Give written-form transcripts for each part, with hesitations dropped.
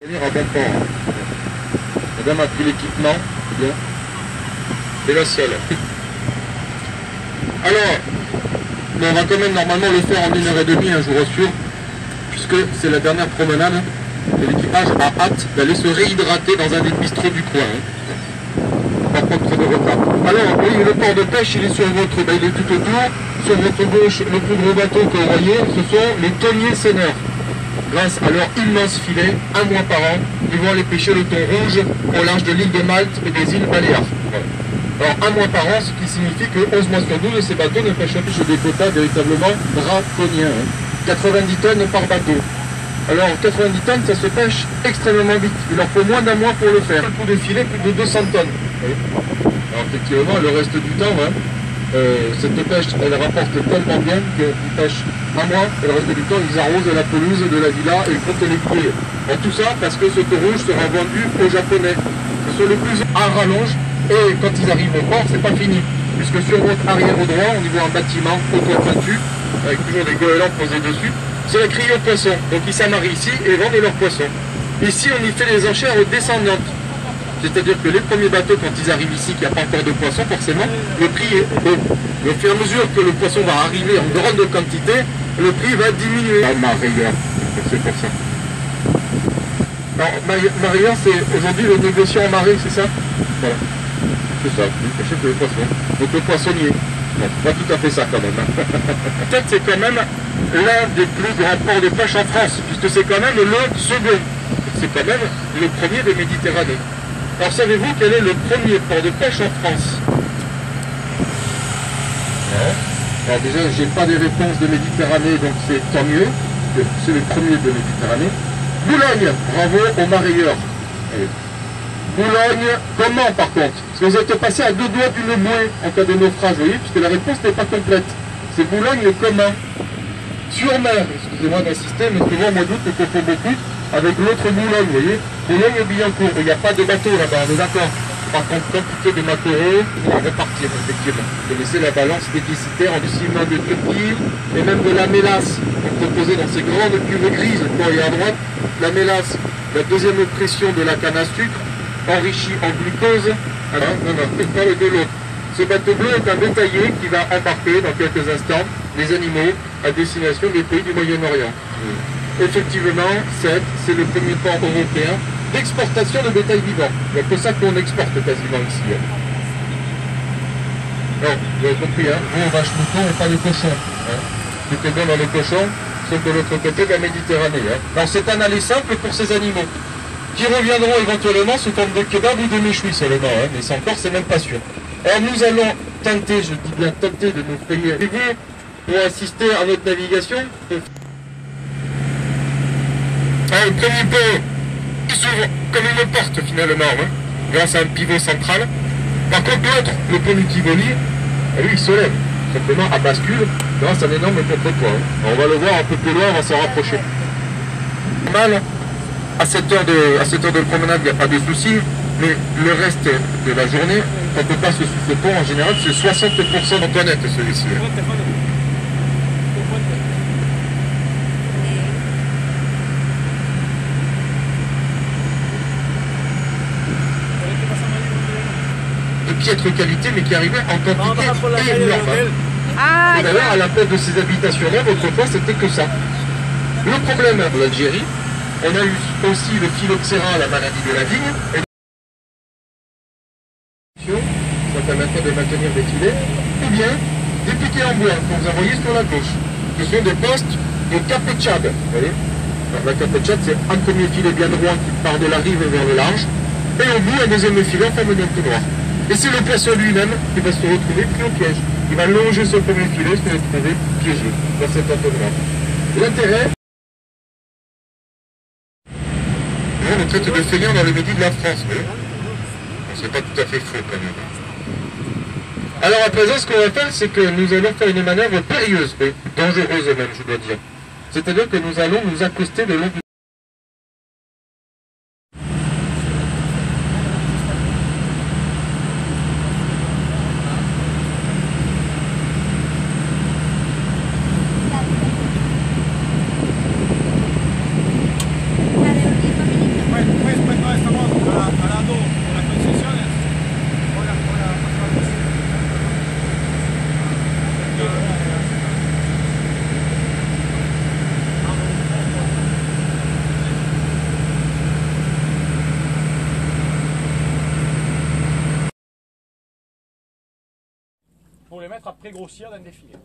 Venir à bon port. Madame a pris l'équipement, c'est bien. C'est la seule. Alors, on va quand même normalement le faire en 1h30, je vous rassure, puisque c'est la dernière promenade et l'équipage a hâte d'aller se réhydrater dans un des bistrots du coin. Par contre, trop de retard. Alors, oui, le port de pêche, il est sur votre, il est tout autour. Sur votre gauche, le plus gros bateau que vous voyez, ce sont les thoniers seineurs. Grâce à leur immense filet, un mois par an, ils vont aller pêcher le thon rouge au large de l'île de Malte et des îles Baléares. Voilà. Alors, un mois par an, ce qui signifie que 11 mois sur 12, ces bateaux ne pêchent plus sur des quotas véritablement draconiens. 90 tonnes par bateau. Alors, 90 tonnes, ça se pêche extrêmement vite. Il leur faut moins d'un mois pour le faire. Pour des filets, plus de 200 tonnes. Oui. Alors, effectivement, le reste du temps, cette pêche, elle rapporte tellement bien qu'ils pêchent un mois, et le reste du temps, ils arrosent la pelouse de la villa et ils comptent les billets. Et tout ça parce que ce thon rouge sera vendu aux Japonais. Ce sont les plus à rallonge, et quand ils arrivent au port, c'est pas fini. Puisque sur votre arrière au droit, on y voit un bâtiment au toit pointu, avec toujours des goélands posés dessus. C'est la criée aux poissons. Donc ils s'amarrent ici et vendent leurs poissons. Ici, on y fait les enchères aux descendantes. C'est-à-dire que les premiers bateaux, quand ils arrivent ici, qu'il n'y a pas encore de poissons, forcément, le prix est haut. Et au fur et à mesure que le poisson va arriver en grande quantité, le prix va diminuer. Ah, Maria, c'est pour ça. Alors, Maria, c'est aujourd'hui le négociant en marée, c'est ça? Voilà. C'est ça, il achète le poisson. Donc le poissonnier. Bon, pas tout à fait ça quand même. Peut-être c'est quand même l'un des plus grands ports de pêche en France, puisque c'est quand même le second. C'est quand même le premier de Méditerranée. Alors savez-vous quel est le premier port de pêche en France? Alors déjà, j'ai pas des réponses de Méditerranée, donc c'est tant mieux. C'est le premier de Méditerranée. Boulogne, bravo aux marailleurs. Boulogne, comment par contre? Parce que vous êtes passé à 2 doigts d'une bouée en cas de naufrage, vous voyez, puisque la réponse n'est pas complète. C'est Boulogne le commun. Sur mer, excusez-moi d'insister, mais souvent moi doute qu'on confond beaucoup avec l'autre Boulogne, vous voyez. Boulogne et Billancourt, il n'y a pas de bateau là-bas, on est d'accord. Par contre, quantité de maquereaux, on va repartir effectivement. Vous connaissez la balance déficitaire en ciment de Turquie et même de la mélasse, proposée dans ces grandes cuves grises, quoi, et à droite, la mélasse, la deuxième pression de la canne à sucre, enrichie en glucose. Alors, non, je parle de l'autre. Ce bateau bleu est un bétailler qui va embarquer dans quelques instants les animaux à destination des pays du Moyen-Orient. Effectivement, c'est le premier port européen d'exportation de bétail vivant. Il n'y a que ça qu'on exporte quasiment ici. Non, vous avez compris, hein, vous, vache mouton et pas le cochon. Hein. Tout est bon dans le cochon, sauf de l'autre côté de la Méditerranée. Hein. Alors c'est un aller simple pour ces animaux, qui reviendront éventuellement sous forme de kebab ou de méchoui seulement, hein, mais c'est encore, c'est même pas sûr. Alors nous allons tenter, je dis bien tenter, de nous payer pour assister à notre navigation. Alors, le premier pont, il s'ouvre comme une porte finalement, hein, grâce à un pivot central. Par contre l'autre, le pont du Tivoli, lui il se lève, simplement à bascule, grâce à un énorme contrepoids. Hein. On va le voir un peu plus loin, on va s'en rapprocher. Mal, à cette heure de promenade, il n'y a pas de souci, mais le reste de la journée, quand on passe sous ce pont, en général, c'est 60% d'Antoinette celui-ci. De piètre qualité, mais qui arrivait en quantité énorme. Et d'ailleurs, à la place de ces habitations-là, autrefois, c'était que ça. Le problème de l'Algérie, on a eu aussi le phylloxéra, la maladie de la vigne. Ça permettait de maintenir des filets, ou bien des piquets en bois, que vous envoyez sur la gauche. Ce sont des postes de capetchade. Vous voyez, alors, la capetchade, c'est un premier filet bien droit qui part de la rive vers le large, et au bout, un deuxième filet en forme d'un tout noir. Et c'est le poisson lui-même qui va se retrouver pris au piège. Il va longer ce premier filet, se retrouver piégé dans cet entonnoir. L'intérêt, on traite de feignant dans le midi de la France, mais c'est pas tout à fait faux quand même. Alors à présent, ce qu'on va faire, c'est que nous allons faire une manœuvre périlleuse, mais dangereuse même, je dois dire. C'est-à-dire que nous allons nous accoster le long du... les mettre à pré-grossir dans des filets.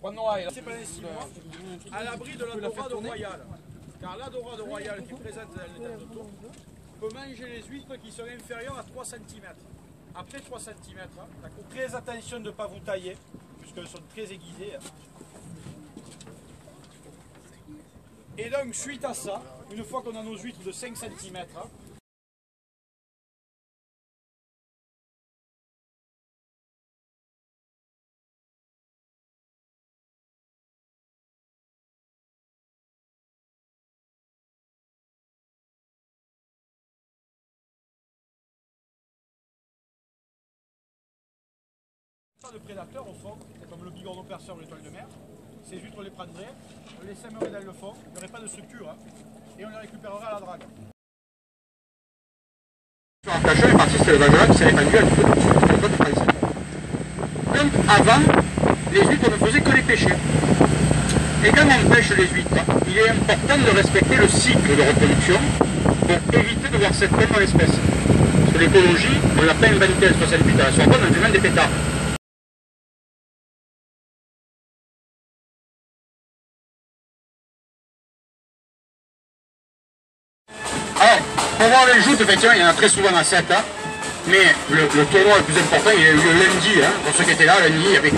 Quando hai, c'est pendant 6 mois, à l'abri de la dorade royale. Car la dorade royale qui est présente dans l'état d'auto peut manger les huîtres qui sont inférieures à 3 cm. Après 3 cm, très attention de ne pas vous tailler, puisqu'elles sont très aiguisées. Et donc, suite à ça, une fois qu'on a nos huîtres de 5 cm, pas de prédateurs au fond, comme le bigorneau perceur ou l'étoile de mer. Ces huîtres, on les prendrait, on les sèmerait dans le fond, il n'y aurait pas de structure, hein, et on les récupérerait à la drague. Sur un flasheur est parti, c'était le Vageois qui s'est répandu à l'île de côte française. Donc avant, les huîtres, on ne faisait que les pêcher. Et quand on pêche les huîtres, il est important de respecter le cycle de reproduction pour éviter de voir cette même espèce. Parce que l'écologie, on l'a pas inventée en 68 à la Sorbonne en faisant des pétards. Alors, pour voir les joutes, effectivement, il y en a très souvent à 7, hein, mais le tournoi le plus important, il a eu le lundi, hein, pour ceux qui étaient là, lundi, avec